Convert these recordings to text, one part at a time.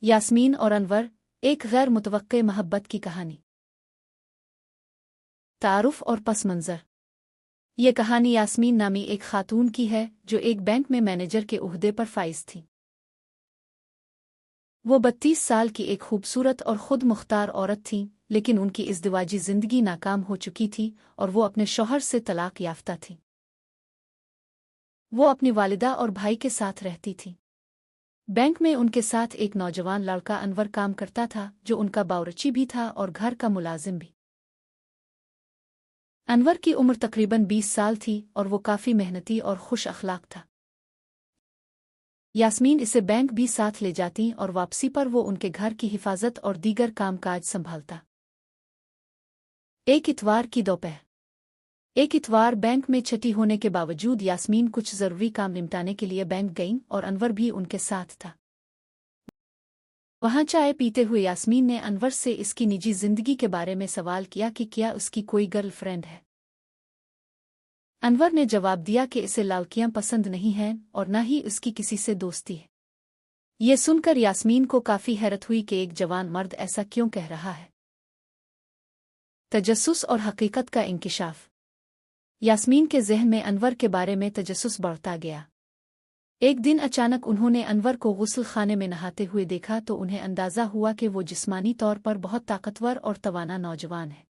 यास्मीन और अनवर, एक गैर मुतवक्के मोहब्बत की कहानी। तारुफ और पस मंज़र। ये कहानी यास्मीन नामी एक खातून की है जो एक बैंक में मैनेजर के ओहदे पर फाइज थी। वो 32 साल की एक खूबसूरत और खुद मुख्तार औरत थी, लेकिन उनकी इज़्दिवाजी ज़िंदगी नाकाम हो चुकी थी और वो अपने शौहर से तलाक याफ्ता थी। वो अपनी वालिदा और भाई के साथ रहती थी। बैंक में उनके साथ एक नौजवान लड़का अनवर काम करता था, जो उनका बावर्ची भी था और घर का मुलाजिम भी। अनवर की उम्र तकरीबन 20 साल थी और वो काफ़ी मेहनती और खुश अखलाक था। यास्मीन इसे बैंक भी साथ ले जाती और वापसी पर वो उनके घर की हिफाजत और दीगर कामकाज संभालता। एक इतवार की दोपहर। एक इतवार बैंक में छुट्टी होने के बावजूद यास्मीन कुछ ज़रूरी काम निपटाने के लिए बैंक गईं और अनवर भी उनके साथ था। वहाँ चाय पीते हुए यास्मीन ने अनवर से इसकी निजी ज़िंदगी के बारे में सवाल किया कि क्या उसकी कोई गर्लफ्रेंड है। अनवर ने जवाब दिया कि इसे लड़कियां पसंद नहीं हैं और न ही उसकी किसी से दोस्ती है। ये सुनकर यास्मीन को काफ़ी हैरत हुई कि एक जवान मर्द ऐसा क्यों कह रहा है। तजस्सुस और हकीकत का इंकिशाफ। यास्मीन के ज़हन में अनवर के बारे में तजस्सुस बढ़ता गया। एक दिन अचानक उन्होंने अनवर को गुस्ल खाने में नहाते हुए देखा तो उन्हें अंदाज़ा हुआ कि वो जिस्मानी तौर पर बहुत ताकतवर और तवाना नौजवान है।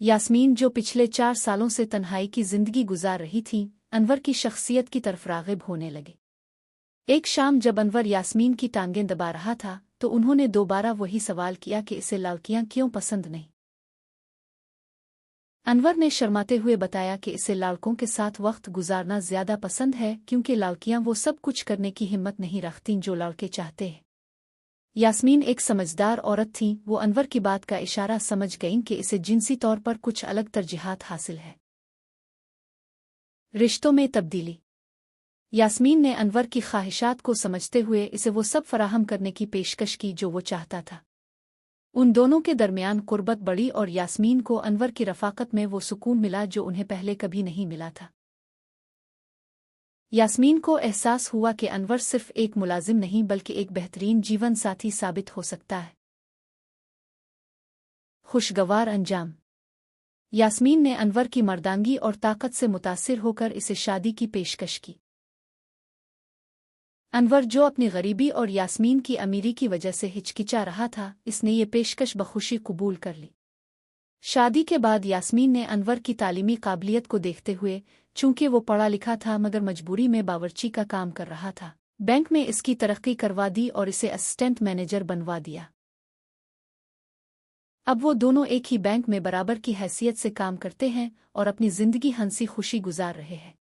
यास्मीन, जो पिछले 4 सालों से तन्हाई की ज़िंदगी गुजार रही थी, अनवर की शख्सियत की तरफ राग़िब होने लगे। एक शाम जब अनवर यास्मीन की टांगें दबा रहा था तो उन्होंने दोबारा वही सवाल किया कि इसे लड़कियां क्यों पसंद नहीं। अनवर ने शर्माते हुए बताया कि इसे लड़कों के साथ वक्त गुजारना ज़्यादा पसंद है, क्योंकि लड़कियां वो सब कुछ करने की हिम्मत नहीं रखतीं जो लड़के चाहते हैं। यास्मीन एक समझदार औरत थी, वो अनवर की बात का इशारा समझ गईं कि इसे जिनसी तौर पर कुछ अलग तरजीहात हासिल है। रिश्तों में तब्दीली। यास्मीन ने अनवर की ख्वाहिशात को समझते हुए इसे वो सब फराहम करने की पेशकश की जो वो चाहता था। उन दोनों के दरमियान कुर्बत बढ़ी और यास्मीन को अनवर की रफ़ाकत में वो सुकून मिला जो उन्हें पहले कभी नहीं मिला था। यास्मीन को एहसास हुआ कि अनवर सिर्फ एक मुलाजिम नहीं बल्कि एक बेहतरीन जीवन साथी साबित हो सकता है। खुशगवार अंजाम। यास्मीन ने अनवर की मर्दानगी और ताकत से मुतासिर होकर इसे शादी की पेशकश की। अनवर, जो अपनी गरीबी और यास्मीन की अमीरी की वजह से हिचकिचा रहा था, इसने ये पेशकश बखुशी कबूल कर ली। शादी के बाद यास्मीन ने अनवर की तालीमी काबिलियत को देखते हुए, चूंकि वो पढ़ा लिखा था मगर मजबूरी में बावर्ची का काम कर रहा था, बैंक में इसकी तरक्की करवा दी और इसे असिस्टेंट मैनेजर बनवा दिया। अब वो दोनों एक ही बैंक में बराबर की हैसियत से काम करते हैं और अपनी जिंदगी हंसी खुशी गुजार रहे हैं।